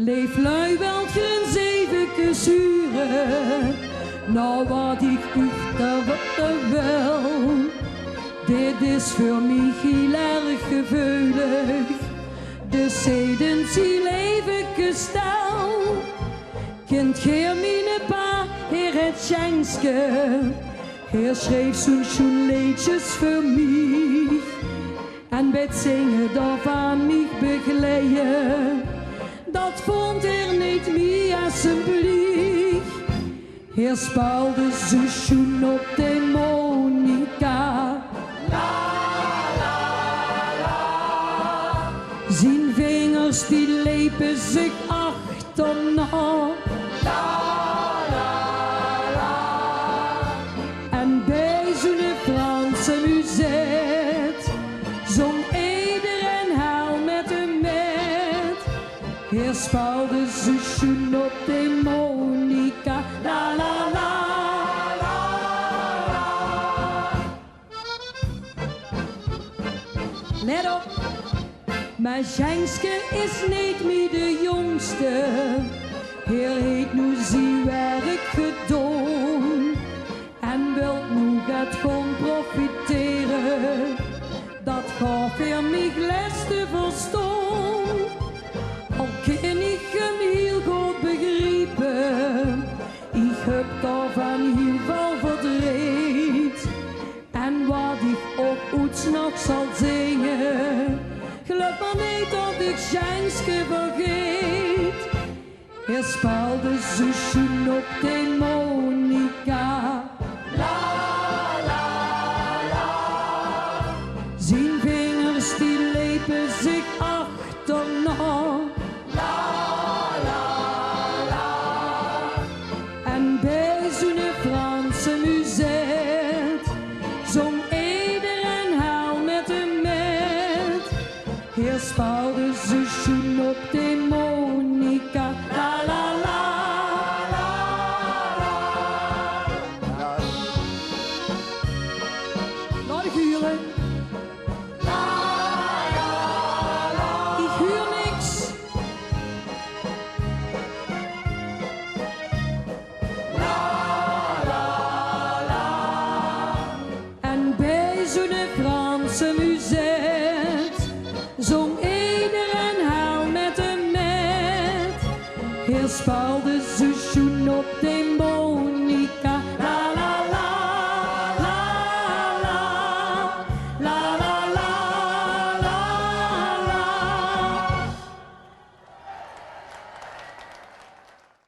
Leef lui wel geen 7 uren, nou wat ik uchter wel. Dit is voor mij heel erg gevoelig, dus zeden zie leven stel. Kind geer mijn pa, heer het schenske, heer schreef zo'n liedjes voor mij. En bij het zingen daarvan mij begeleiden, dat vond er niet meer alsjeblieft. Heer speelde zo schoen op de monica. La la la. Zijn vingers die lepen zich achterna. La la la. En bij zo'n Franse muziek zong iedereen haal met hem met. Heer speelde zo schoen op de monica. La la la. Let op, maar Sjenske is niet meer de jongste. Heer heeft nu zijn werk gedaan en wil nu gaat gewoon profiteren. Dat gaf er mij les te verstaan. Al kan ik hem heel goed begrijpen, ik heb daarvan heel veel verdriet. En wat ik ook ooit nog zal zingen, geloof maar niet dat ik Sjenske vergeet. Hij speelde zo schoen op de